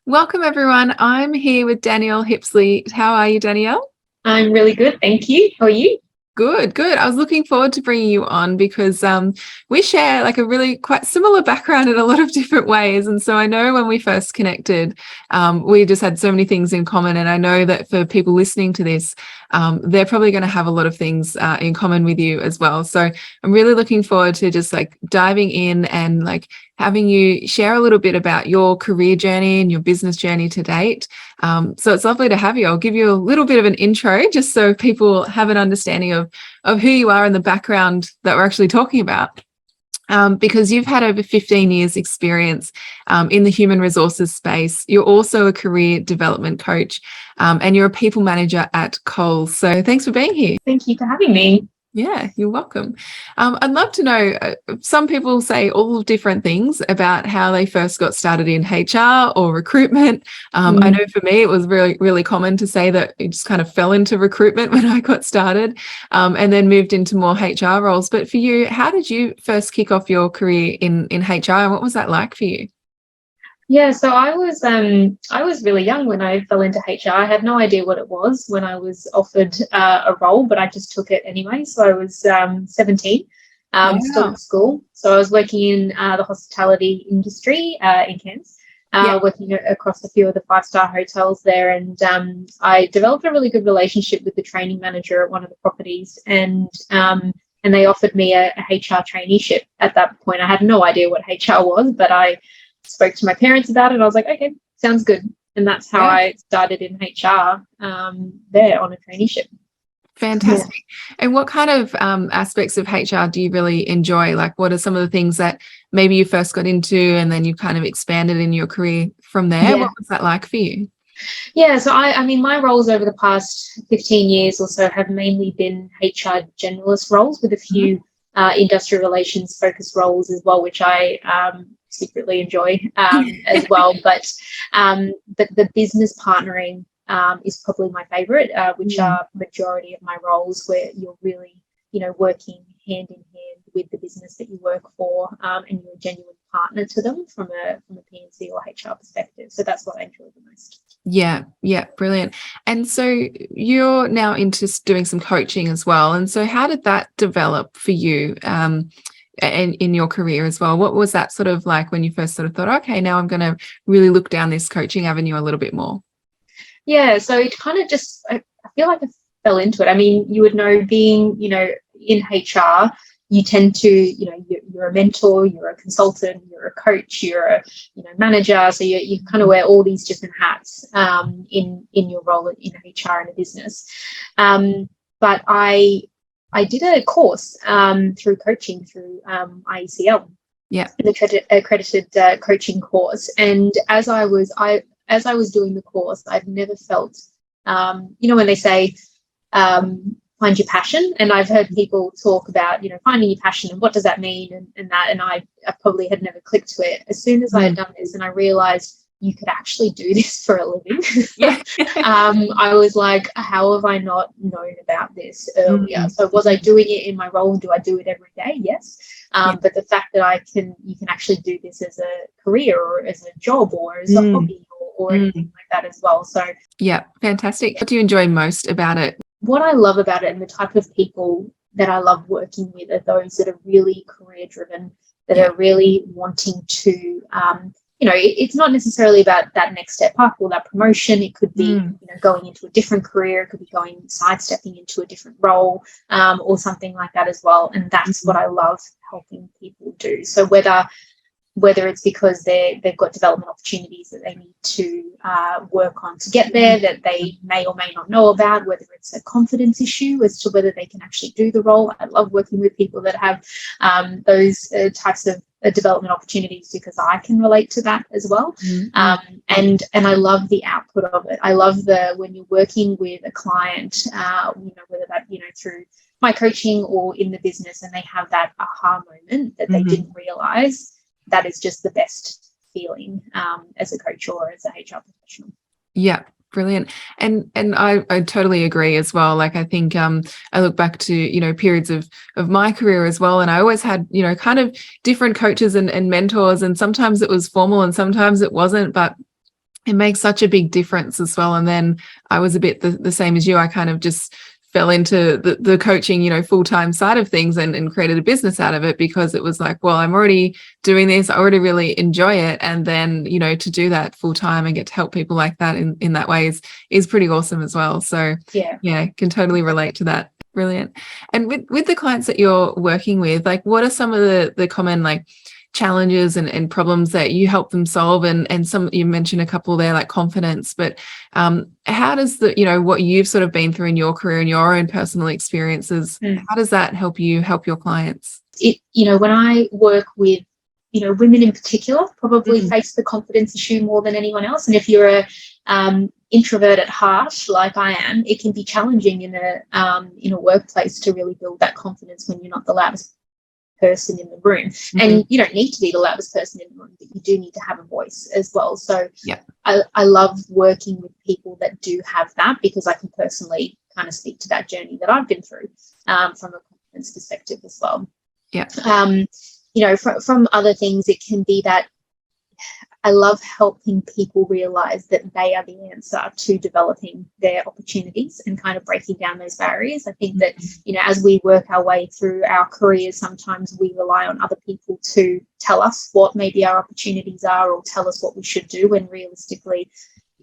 Welcome, everyone. I'm here with Danielle Hippisley. How are you, Danielle? I'm really good, thank you. How are you? Good, good. I was looking forward to bringing you on because we share like a really quite similar background in a lot of different ways. And so I know when we first connected, we just had so many things in common. And I know that for people listening to this, they're probably going to have a lot of things in common with you as well. So I'm really looking forward to just like diving in and like having you share a little bit about your career journey and your business journey to date. So it's lovely to have you. I'll give you a little bit of an intro just so people have an understanding of who you are and the background that we're actually talking about. Because you've had over 15 years experience in the human resources space. You're also a career development coach and you're a people manager at Coles. So thanks for being here. Thank you for having me. Yeah, you're welcome. I'd love to know, some people say all different things about how they first got started in HR or recruitment. I know for me, it was really, really common to say that it just kind of fell into recruitment when I got started and then moved into more HR roles. But for you, how did you first kick off your career in HR and what was that like for you? Yeah, so I was really young when I fell into HR. I had no idea what it was when I was offered a role, but I just took it anyway. So I was 17, still Wow. at school. So I was working in the hospitality industry in Cairns, Yeah. working across a few of the five-star hotels there. And I developed a really good relationship with the training manager at one of the properties, and they offered me a HR traineeship at that point. I had no idea what HR was, but I spoke to my parents about it. I was like, okay, sounds good. And that's how I started in HR there on a traineeship. Fantastic. And what kind of aspects of HR do you really enjoy? Like, what are some of the things that maybe you first got into and then you kind of expanded in your career from there? Yeah. What was that like for you? Yeah, so I mean, my roles over the past 15 years or so have mainly been HR generalist roles with a few industrial relations focused roles as well, which I secretly enjoy as well. But the business partnering is probably my favorite, which are majority of my roles where you're really, working hand in hand with the business that you work for, and you're a genuine partner to them from a P&C or HR perspective. So that's what I enjoy the most. Yeah, brilliant. And so you're now into doing some coaching as well. And so how did that develop for you and in your career as well? What was that sort of like when you first sort of thought, okay, now I'm going to really look down this coaching avenue a little bit more? Yeah, so it kind of just, I feel like I fell into it. I mean, you would know being, in HR, you tend to, you're a mentor, you're a consultant, you're a coach, you're a, manager. So you kind of wear all these different hats in your role in HR and a business. But I did a course through coaching through IECL. Yeah. An accredited coaching course. And as I was doing the course, I've never felt, when they say, find your passion. And I've heard people talk about, finding your passion and what does that mean and I probably had never clicked to it. As soon as I had done this and I realized you could actually do this for a living, I was like, how have I not known about this earlier? So was I doing it in my role? Do I do it every day? Yes. But the fact that you can actually do this as a career or as a job or as a hobby or anything like that as well. So yeah, fantastic. What do you enjoy most about it? What I love about it and the type of people that I love working with are those that are really career driven, that are really wanting to, it's not necessarily about that next step up or that promotion. It could be, going into a different career. It could be sidestepping into a different role or something like that as well. And that's what I love helping people do. So whether it's because they've got development opportunities that they need to work on to get there that they may or may not know about, whether it's a confidence issue as to whether they can actually do the role. I love working with people that have those types of development opportunities because I can relate to that as well. And I love the output of it. I love when you're working with a client, whether that, through my coaching or in the business, and they have that aha moment that they didn't realize. That is just the best feeling as a coach or as a HR professional. Yeah, brilliant. And I totally agree as well. Like I think I look back to, periods of my career as well. And I always had, kind of different coaches and mentors. And sometimes it was formal and sometimes it wasn't. But it makes such a big difference as well. And then I was a bit the same as you. I kind of just fell into the coaching, full-time side of things and created a business out of it, because it was like, well, I'm already doing this. I already really enjoy it. And then, to do that full-time and get to help people like that in that way is pretty awesome as well. So yeah, can totally relate to that. Brilliant. And with the clients that you're working with, like, what are some of the common, like, challenges and problems that you help them solve? And some, you mentioned a couple there, like confidence, but how does what you've sort of been through in your career and your own personal experiences, how does that help you help your clients? When I work with women in particular, probably face the confidence issue more than anyone else. And if you're a introvert at heart, like I am, it can be challenging in a workplace to really build that confidence when you're not the loudest person in the room. And you don't need to be the loudest person in the room, but you do need to have a voice as well. So I love working with people that do have that, because I can personally kind of speak to that journey that I've been through from a confidence perspective as well. From other things, it can be that I love helping people realize that they are the answer to developing their opportunities and kind of breaking down those barriers. I think that, as we work our way through our careers, sometimes we rely on other people to tell us what maybe our opportunities are or tell us what we should do, when realistically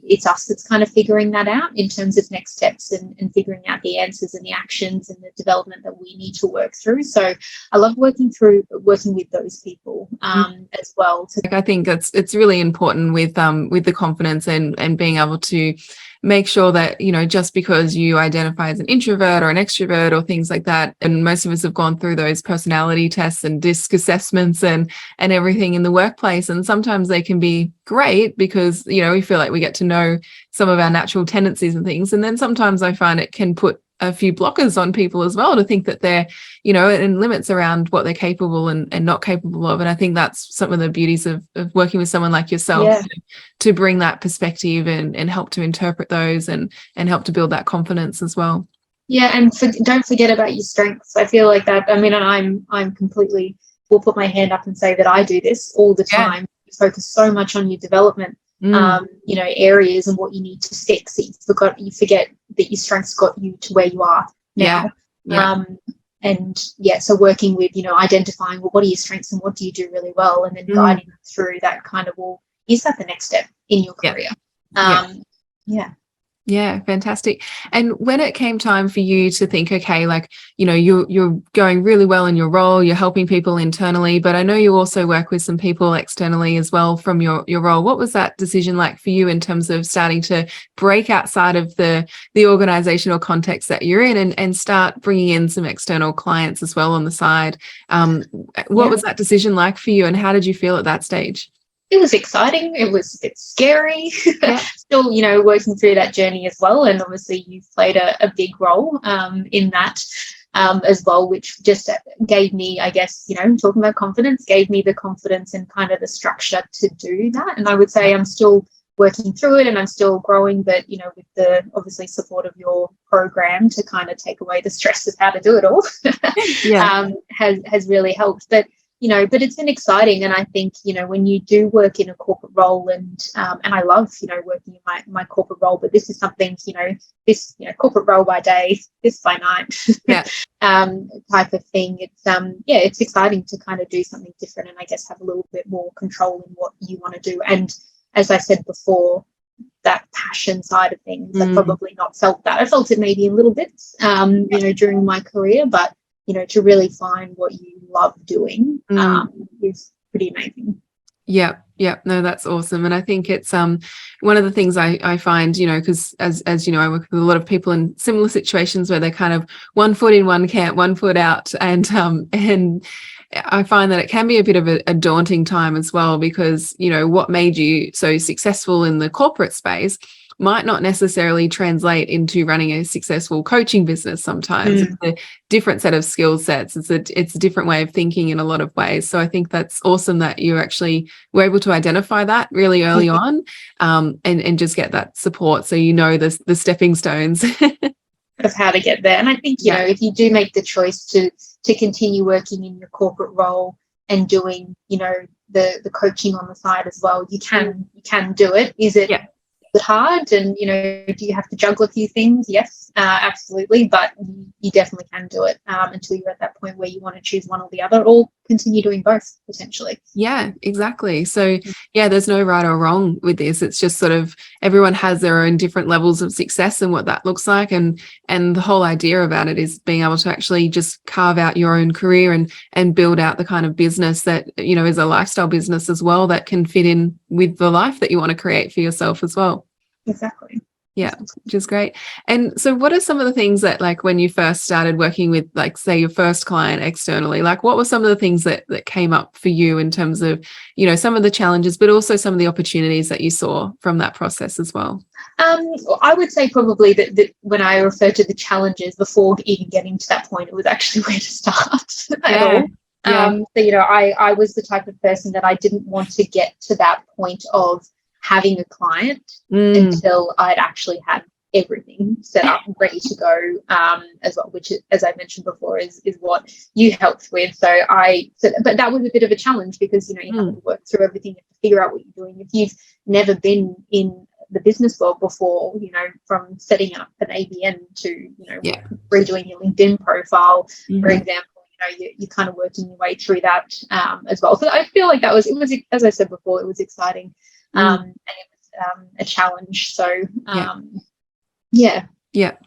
it's us that's kind of figuring that out in terms of next steps and figuring out the answers and the actions and the development that we need to work through. So I love working with those people as well. I think it's really important with the confidence and being able to make sure that, just because you identify as an introvert or an extrovert or things like that, and most of us have gone through those personality tests and DISC assessments and everything in the workplace, and sometimes they can be great because, we feel like we get to know some of our natural tendencies and things, and then sometimes I find it can put a few blockers on people as well to think that they're, and limits around what they're capable and not capable of. And I think that's some of the beauties of working with someone like yourself to bring that perspective and help to interpret those and help to build that confidence as well. Yeah, and don't forget about your strengths. I feel like that. I mean, and I'm completely, will put my hand up and say that I do this all the time. You focus so much on your development areas and what you need to fix that you forget that your strengths got you to where you are now. So working with identifying, well, what are your strengths and what do you do really well, and then guiding them through that kind of, well, is that the next step in your career? Yeah, fantastic. And when it came time for you to think, okay, like, you're going really well in your role, you're helping people internally, but I know you also work with some people externally as well from your role. What was that decision like for you in terms of starting to break outside of the organizational context that you're in and start bringing in some external clients as well on the side? What was that decision like for you, and how did you feel at that stage? It was exciting. It was a bit scary. Still, working through that journey as well. And obviously you've played a big role in that as well, which just gave me, I guess, talking about confidence, gave me the confidence and kind of the structure to do that. And I would say I'm still working through it and I'm still growing, but, with the obviously support of your program to kind of take away the stress of how to do it all has really helped. But it's been exciting. And I think, when you do work in a corporate role and I love, working in my corporate role, but this is something, this, corporate role by day, this by night type of thing. It's exciting to kind of do something different and I guess have a little bit more control in what you want to do. And as I said before, that passion side of things, I've probably not felt that. I felt it maybe in little bits, during my career, but to really find what you love doing is pretty amazing. Yeah. No, that's awesome. And I think it's one of the things I find, because as you know, I work with a lot of people in similar situations where they're kind of one foot in one camp, one foot out. And I find that it can be a bit of a daunting time as well, because, what made you so successful in the corporate space might not necessarily translate into running a successful coaching business sometimes. It's a different set of skill sets. It's a different way of thinking in a lot of ways. So I think that's awesome that you actually were able to identify that really early on and just get that support so the stepping stones. Of how to get there. And I think, if you do make the choice to continue working in your corporate role and doing, the coaching on the side as well, you can do it. Is it it hard? And, do you have to juggle a few things? Yes, absolutely. But you definitely can do it until you're at that point where you want to choose one or the other, or continue doing both potentially. Yeah, exactly. So yeah, there's no right or wrong with this. It's just sort of everyone has their own different levels of success and what that looks like. And the whole idea about it is being able to actually just carve out your own career and build out the kind of business that, is a lifestyle business as well, that can fit in with the life that you want to create for yourself as well. Exactly. Yeah, which is great. And so what are some of the things that, like, when you first started working with, like, say, your first client externally, like, what were some of the things that came up for you in terms of, some of the challenges, but also some of the opportunities that you saw from that process as well? I would say probably that when I refer to the challenges before even getting to that point, it was actually where to start at all. Yeah. So, I was the type of person that I didn't want to get to that point of having a client until I'd actually had everything set up, ready to go as well, which, as I mentioned before, is what you helped with. But that was a bit of a challenge because, you have to work through everything, you have to figure out what you're doing. If you've never been in the business world before, from setting up an ABN to, redoing your LinkedIn profile, for example, you're kind of working your way through that as well. So I feel like it was, as I said before, it was exciting. And it was a challenge. So, Yeah,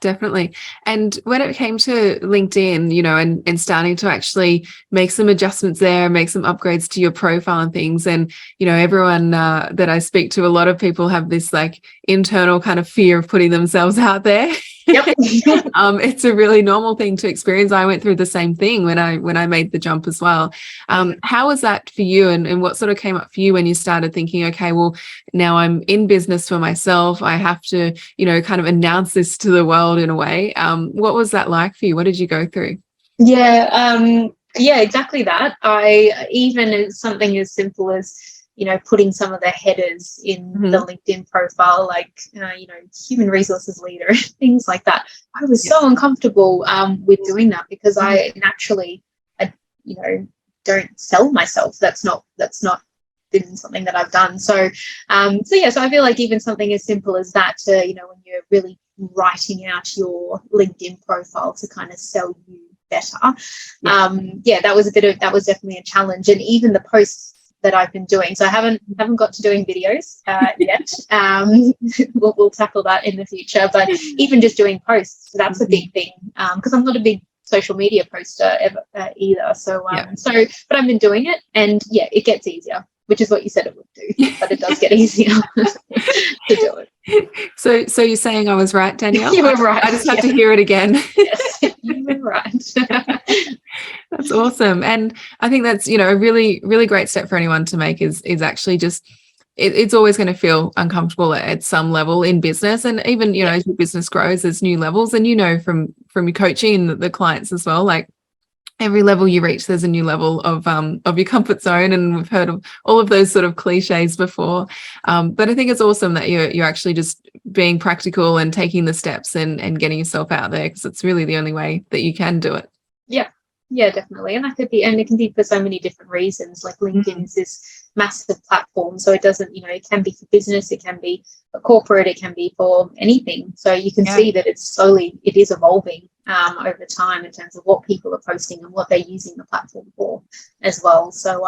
definitely. And when it came to LinkedIn, and starting to actually make some adjustments there, make some upgrades to your profile and things, and, everyone that I speak to, a lot of people have this like internal kind of fear of putting themselves out there. Yep. It's a really normal thing to experience. I went through the same thing when I made the jump as well. How was that for you, and what sort of came up for you when you started thinking, okay, well, now I'm in business for myself, I have to, kind of announce this to the world in a way. What was that like for you? What did you go through? Yeah, exactly that. Even something as simple as, putting some of the headers in the LinkedIn profile, like, human resources leader, things like that. I was so uncomfortable with doing that because I naturally, don't sell myself. That's not been something that I've done. So I feel like even something as simple as that to, when you're really writing out your LinkedIn profile to kind of sell you better. That was definitely a challenge. And even the posts that I've been doing. So I haven't got to doing videos yet. We'll tackle that in the future. But even just doing posts, that's a big thing because I'm not a big social media poster either. So but I've been doing it, and it gets easier, which is what you said it would do. But it does get easier to do it. So you're saying I was right, Danielle? You were right. I just have to hear it again. Yes, you were right. That's awesome. And I think that's, a really, really great step for anyone to make is actually just, it's always going to feel uncomfortable at some level in business. And even, as your business grows, there's new levels. And, from your coaching and the clients as well, like every level you reach, there's a new level of your comfort zone. And we've heard of all of those sort of cliches before. But I think it's awesome that you're actually just being practical and taking the steps and getting yourself out there, because it's really the only way that you can do it. Yeah, definitely. And it can be for so many different reasons. Like LinkedIn is this massive platform. So it doesn't, it can be for business, it can be for corporate, it can be for anything. So you can see that it is evolving over time in terms of what people are posting and what they're using the platform for as well. So,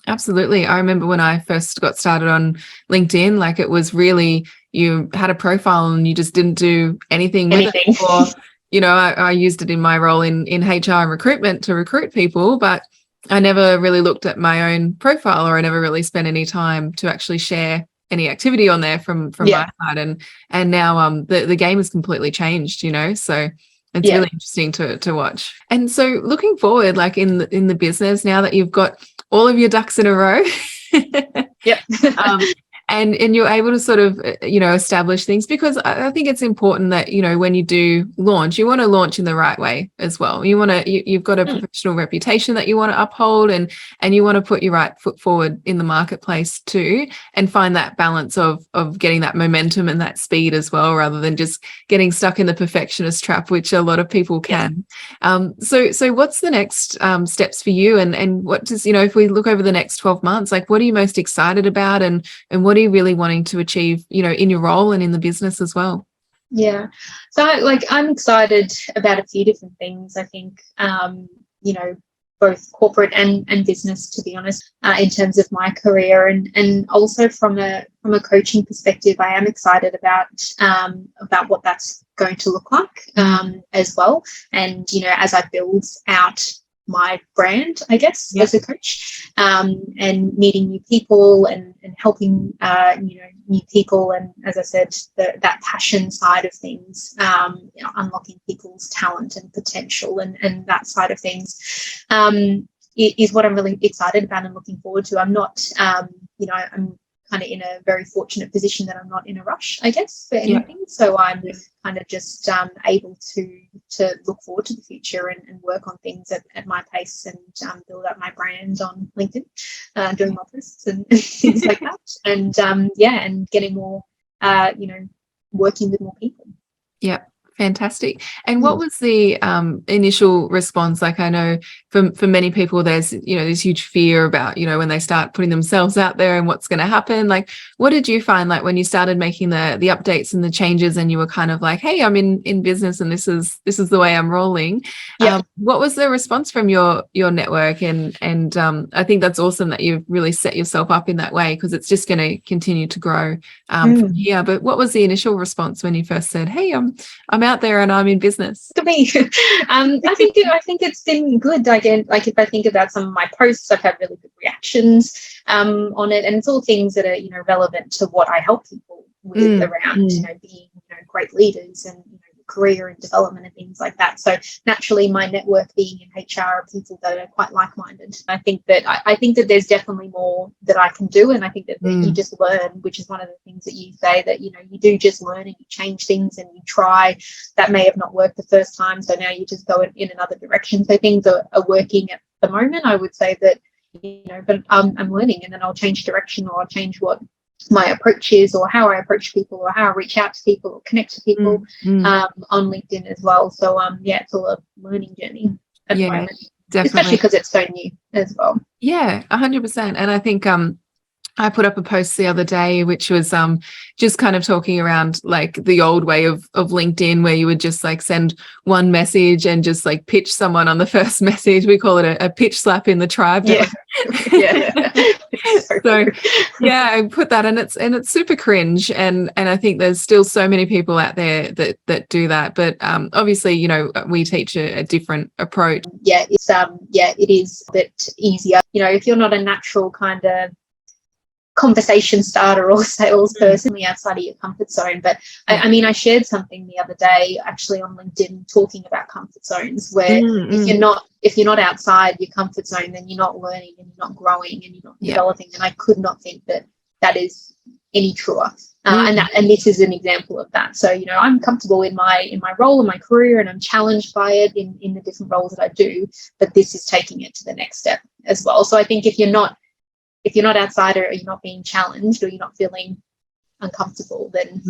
absolutely. I remember when I first got started on LinkedIn, like it was really, you had a profile and you just didn't do anything with it. Or, I used it in my role in HR and recruitment to recruit people, but I never really looked at my own profile, or I never really spent any time to actually share any activity on there from my side. And now the game has completely changed, so it's really interesting to watch. And so looking forward, like in the business, now that you've got all of your ducks in a row, and you're able to sort of, establish things, because I think it's important that, when you do launch, you want to launch in the right way as well. You've got a professional reputation that you want to uphold, and you want to put your right foot forward in the marketplace too, and find that balance of getting that momentum and that speed as well, rather than just getting stuck in the perfectionist trap, which a lot of people can. So what's the next steps for you, and what does, if we look over the next 12 months, like what are you most excited about, and what what are you really wanting to achieve, in your role and in the business as well? Yeah. So I'm excited about a few different things. I think, both corporate and business, to be honest, in terms of my career, and also from a coaching perspective, I am excited about what that's going to look like as well. And, as I build out my brand, I guess, as a coach, and meeting new people and helping, new people. And as I said, that passion side of things, unlocking people's talent and potential and that side of things, is what I'm really excited about and looking forward to. I'm not, I'm kind of in a very fortunate position that I'm not in a rush, I guess, for anything. So I'm kind of just able to look forward to the future and work on things at my pace and build up my brand on LinkedIn, doing my posts and things like that. And and getting more, working with more people. Yeah. Fantastic. And what was the initial response? Like, I know for many people, there's, this huge fear about, when they start putting themselves out there and what's going to happen. Like, what did you find, like, when you started making the updates and the changes and you were kind of like, hey, I'm in business and this is the way I'm rolling. What was the response from your network? And I think that's awesome that you've really set yourself up in that way, because it's just going to continue to grow from here. But what was the initial response when you first said, hey, I'm out there and I'm in business? To me, I think it's been good. Again, like if I think about some of my posts, I've had really good reactions on it, and it's all things that are relevant to what I help people with around being great leaders and career and development and things like that. So naturally, my network being in HR are people that are quite like-minded. I think that there's definitely more that I can do, and I think that you just learn, which is one of the things that you say, that you do just learn and you change things and you try. That may have not worked the first time, so now you just go in another direction. So things are working at the moment. I would say that but I'm learning, and then I'll change direction, or I'll change what my approach is, or how I approach people, or how I reach out to people or connect to people on LinkedIn as well. So it's all a learning journey at the moment, definitely, especially because it's so new as well. 100%. And I think I put up a post the other day, which was just kind of talking around like the old way of LinkedIn, where you would just like send one message and just like pitch someone on the first message. We call it a pitch slap in the tribe. So I put that, and it's super cringe, and I think there's still so many people out there that do that. But obviously, we teach a different approach. It is a bit easier. If you're not a natural kind of conversation starter or salesperson outside of your comfort zone. But I shared something the other day actually on LinkedIn talking about comfort zones, where if you're not outside your comfort zone, then you're not learning and you're not growing and you're not developing. And I could not think that is any truer. And this is an example of that. So I'm comfortable in my role, in my career, and I'm challenged by it in the different roles that I do, but this is taking it to the next step as well. So I think if you're not outside, or you're not being challenged, or you're not feeling uncomfortable, then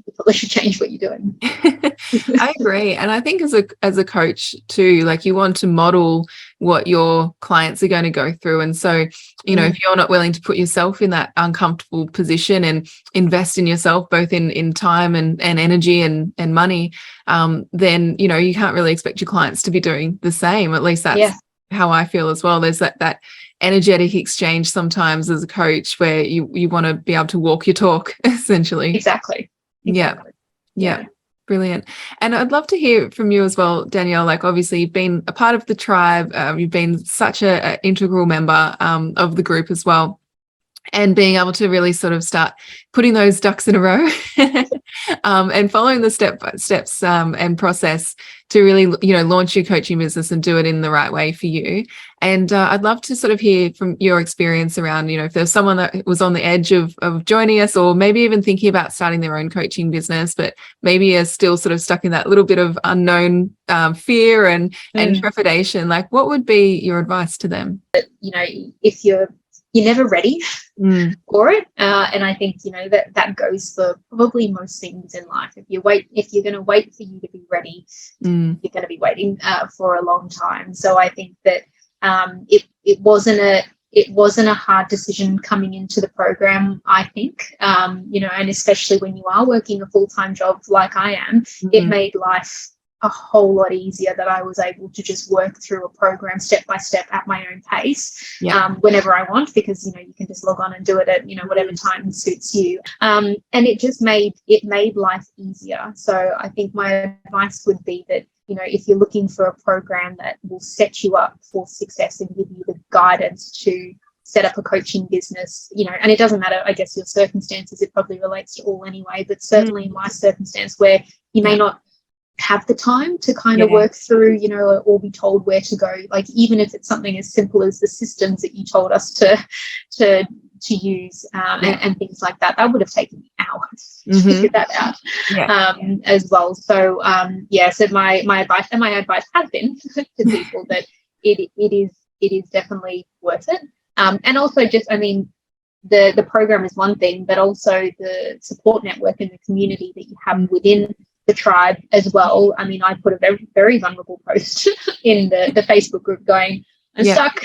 you probably should change what you're doing. I agree. And I think as a coach too, like you want to model what your clients are going to go through. And so, if you're not willing to put yourself in that uncomfortable position and invest in yourself, both in time and energy and money, then, you can't really expect your clients to be doing the same. At least that's how I feel as well. There's that energetic exchange sometimes as a coach, where you want to be able to walk your talk, essentially. Exactly. Yeah. Brilliant. And I'd love to hear from you as well, Danielle. Like, obviously you've been a part of the tribe, you've been such an integral member of the group as well, and being able to really sort of start putting those ducks in a row and following the steps and process to really, launch your coaching business and do it in the right way for you. And I'd love to sort of hear from your experience around, if there's someone that was on the edge of joining us, or maybe even thinking about starting their own coaching business, but maybe are still sort of stuck in that little bit of unknown fear and trepidation. Like, what would be your advice to them? If you're never ready for it. And I think, that goes for probably most things in life. If you're going to wait for you to be ready, you're going to be waiting for a long time. So I think that it wasn't it wasn't a hard decision coming into the program, I think, you know, and especially when you are working a full-time job like I am, it made life a whole lot easier that I was able to just work through a program step by step at my own pace, whenever I want, because, you know, you can just log on and do it at, you know, whatever time suits you. And it just made life easier. So I think my advice would be that, you know, if you're looking for a program that will set you up for success and give you the guidance to set up a coaching business, you know, and it doesn't matter, I guess, your circumstances, it probably relates to all anyway, but certainly in my circumstance where you may not have the time to kind of work through, you know, or be told where to go, like even if it's something as simple as the systems that you told us to use, and things like that, that would have taken me hours to figure that out as well. So so my advice has been to people that it is definitely worth it, and also just, I mean, the program is one thing, but also the support network and the community that you have within the tribe as well. I mean, I put a very, very vulnerable post in the Facebook group going, I'm stuck.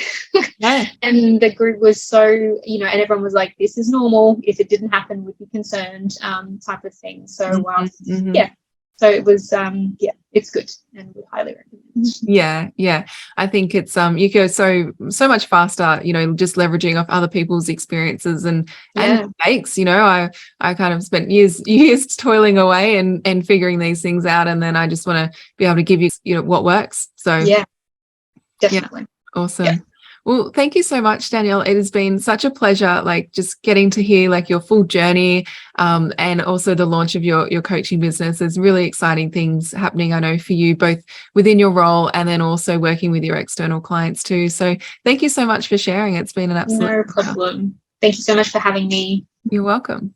And the group was so, you know, and everyone was like, this is normal. If it didn't happen, we'd be concerned, type of thing. So, so it was, it's good and would highly recommend. Yeah. I think it's, you go so much faster, you know, just leveraging off other people's experiences and mistakes. You know, I kind of spent years toiling away and figuring these things out. And then I just want to be able to give you, you know, what works. So definitely. Awesome. Yeah. Well, thank you so much, Danielle. It has been such a pleasure, like just getting to hear like your full journey, and also the launch of your coaching business. There's really exciting things happening, I know, for you, both within your role and then also working with your external clients too. So thank you so much for sharing. It's been an absolute No problem. Thank you so much for having me. You're welcome.